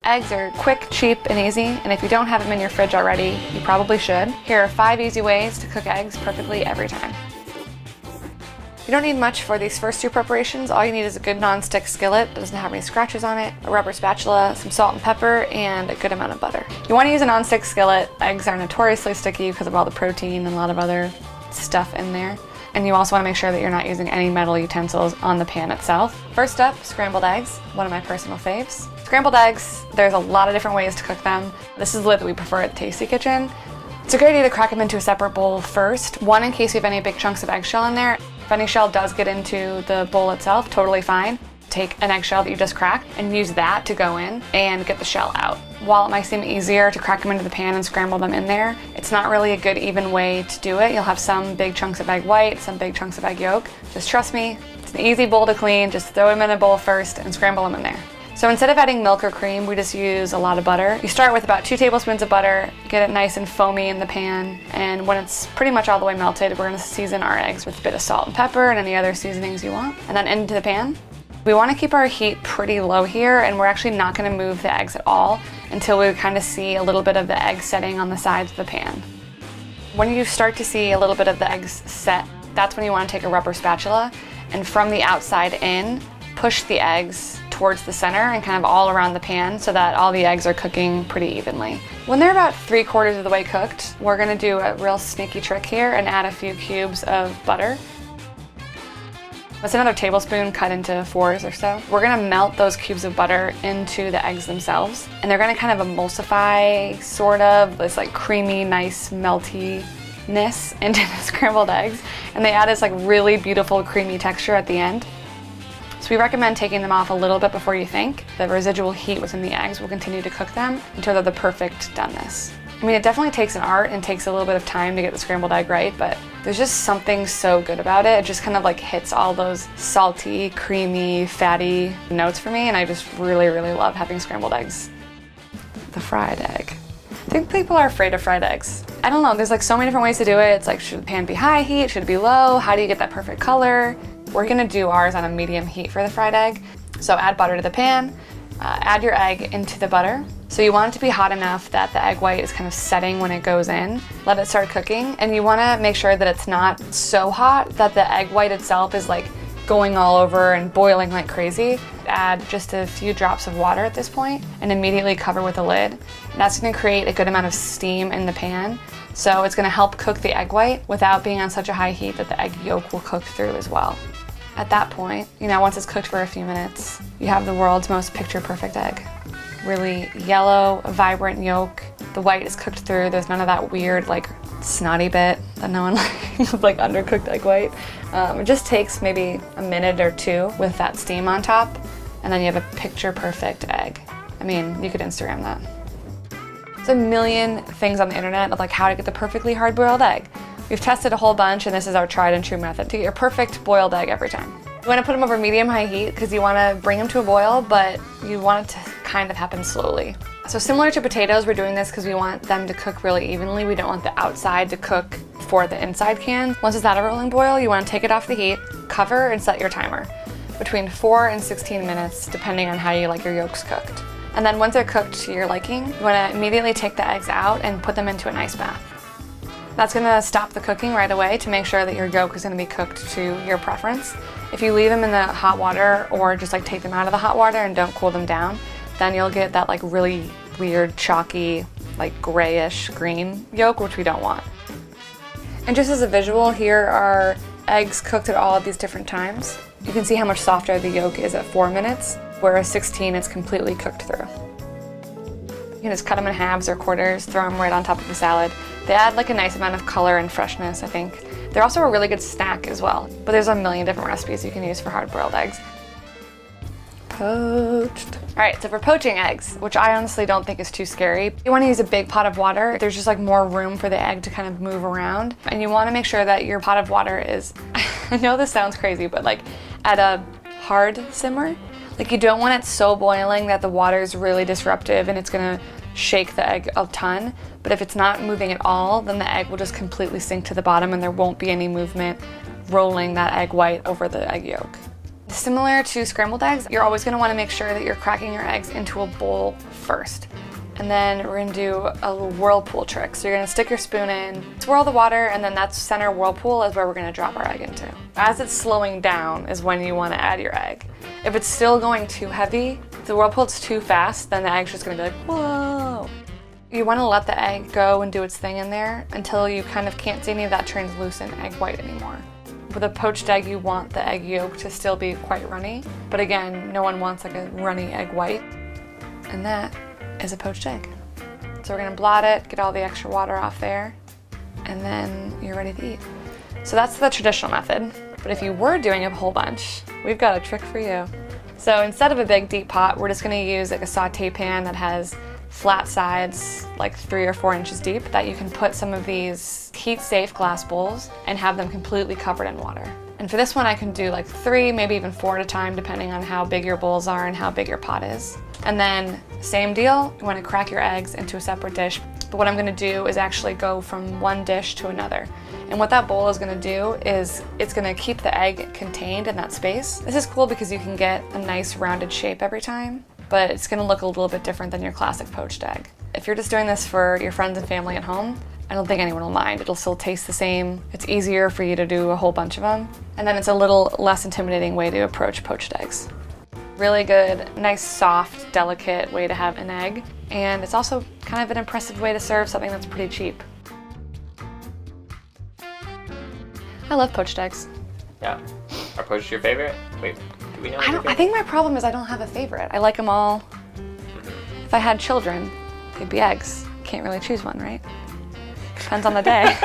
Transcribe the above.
Eggs are quick, cheap, and easy, and if you don't have them in your fridge already, you probably should. Here are 5 easy ways to cook eggs perfectly every time. You don't need much for these first 2 preparations. All you need is a good non-stick skillet that doesn't have any scratches on it, a rubber spatula, some salt and pepper, and a good amount of butter. You want to use a non-stick skillet. Eggs are notoriously sticky because of all the protein and a lot of other stuff in there. And you also want to make sure that you're not using any metal utensils on the pan itself. First up, scrambled eggs, one of my personal faves. Scrambled eggs, there's a lot of different ways to cook them. This is the way that we prefer at Tasty Kitchen. It's a great idea to crack them into a separate bowl first. One, in case you have any big chunks of eggshell in there. If any shell does get into the bowl itself, totally fine. Take an eggshell that you just cracked and use that to go in and get the shell out. While it might seem easier to crack them into the pan and scramble them in there, it's not really a good even way to do it. You'll have some big chunks of egg white, some big chunks of egg yolk. Just trust me, it's an easy bowl to clean. Just throw them in a bowl first and scramble them in there. So instead of adding milk or cream, we just use a lot of butter. You start with about 2 tablespoons of butter, get it nice and foamy in the pan, and when it's pretty much all the way melted, we're gonna season our eggs with a bit of salt and pepper and any other seasonings you want, and then into the pan. We wanna keep our heat pretty low here, and we're actually not gonna move the eggs at all until we kind of see a little bit of the egg setting on the sides of the pan. When you start to see a little bit of the eggs set, that's when you wanna take a rubber spatula, and from the outside in, push the eggs towards the center and kind of all around the pan so that all the eggs are cooking pretty evenly. When they're about 3/4 of the way cooked, we're gonna do a real sneaky trick here and add a few cubes of butter. That's another tablespoon cut into 4s or so. We're gonna melt those cubes of butter into the eggs themselves, and they're gonna kind of emulsify sort of this like creamy, nice meltiness into the scrambled eggs, and they add this like really beautiful creamy texture at the end. So we recommend taking them off a little bit before you think. The residual heat within the eggs will continue to cook them until they're the perfect doneness. I mean, it definitely takes an art and takes a little bit of time to get the scrambled egg right, but there's just something so good about it. It just kind of like hits all those salty, creamy, fatty notes for me, and I just really, really love having scrambled eggs. The fried egg. I think people are afraid of fried eggs. I don't know, there's like so many different ways to do it. It's like, should the pan be high heat? Should it be low? How do you get that perfect color? We're gonna do ours on a medium heat for the fried egg. So add butter to the pan, add your egg into the butter. So you want it to be hot enough that the egg white is kind of setting when it goes in. Let it start cooking, and you wanna make sure that it's not so hot that the egg white itself is like going all over and boiling like crazy. Add just a few drops of water at this point and immediately cover with a lid. And that's gonna create a good amount of steam in the pan. So it's gonna help cook the egg white without being on such a high heat that the egg yolk will cook through as well. At that point, once it's cooked for a few minutes, you have the world's most picture-perfect egg. Really yellow, vibrant yolk. The white is cooked through. There's none of that weird, like, snotty bit that no one likes, like undercooked egg white. It just takes maybe a minute or 2 with that steam on top, and then you have a picture-perfect egg. I mean, you could Instagram that. There's a million things on the internet of like how to get the perfectly hard-boiled egg. We've tested a whole bunch, and this is our tried and true method to get your perfect boiled egg every time. You want to put them over medium-high heat because you want to bring them to a boil, but you want it to kind of happen slowly. So similar to potatoes, we're doing this because we want them to cook really evenly. We don't want the outside to cook before the inside can. Once it's at a rolling boil, you want to take it off the heat, cover, and set your timer. Between 4 and 16 minutes, depending on how you like your yolks cooked. And then once they're cooked to your liking, you want to immediately take the eggs out and put them into an ice bath. That's gonna stop the cooking right away to make sure that your yolk is gonna be cooked to your preference. If you leave them in the hot water or just like take them out of the hot water and don't cool them down, then you'll get that like really weird, chalky, like grayish green yolk, which we don't want. And just as a visual, here are eggs cooked at all of these different times. You can see how much softer the yolk is at 4 minutes, whereas 16 it's completely cooked through. You can just cut them in halves or quarters, throw them right on top of the salad. They add like a nice amount of color and freshness, I think. They're also a really good snack as well, but there's a million different recipes you can use for hard-boiled eggs. Poached. All right, so for poaching eggs, which I honestly don't think is too scary, you want to use a big pot of water. There's just like more room for the egg to kind of move around, and you want to make sure that your pot of water is, I know this sounds crazy, but like at a hard simmer. Like you don't want it so boiling that the water is really disruptive and it's gonna shake the egg a ton, but if it's not moving at all, then the egg will just completely sink to the bottom and there won't be any movement rolling that egg white over the egg yolk. Similar to scrambled eggs, you're always going to want to make sure that you're cracking your eggs into a bowl first. And then we're going to do a little whirlpool trick. So you're going to stick your spoon in, swirl the water, and then that center whirlpool is where we're going to drop our egg into. As it's slowing down is when you want to add your egg. If it's still going too heavy, if the whirlpool's too fast, then the egg's just going to be like, whoa. You want to let the egg go and do its thing in there until you kind of can't see any of that translucent egg white anymore. With a poached egg, you want the egg yolk to still be quite runny, but again, no one wants like a runny egg white. And that is a poached egg. So we're gonna blot it, get all the extra water off there, and then you're ready to eat. So that's the traditional method, but if you were doing a whole bunch, we've got a trick for you. So instead of a big deep pot, we're just gonna use like a saute pan that has flat sides, like 3 or 4 inches deep, that you can put some of these heat-safe glass bowls and have them completely covered in water. And for this one, I can do like 3, maybe even 4 at a time, depending on how big your bowls are and how big your pot is. And then same deal, you want to crack your eggs into a separate dish. But what I'm going to do is actually go from one dish to another. And what that bowl is going to do is it's going to keep the egg contained in that space. This is cool because you can get a nice rounded shape every time, but it's going to look a little bit different than your classic poached egg. If you're just doing this for your friends and family at home, I don't think anyone will mind. It'll still taste the same. It's easier for you to do a whole bunch of them. And then it's a little less intimidating way to approach poached eggs. Really good, nice, soft, delicate way to have an egg. And it's also kind of an impressive way to serve something that's pretty cheap. I love poached eggs. Yeah. Are poached your favorite? Wait, do we know? I think my problem is I don't have a favorite. I like them all. If I had children, they'd be eggs. Can't really choose one, right? Depends on the day.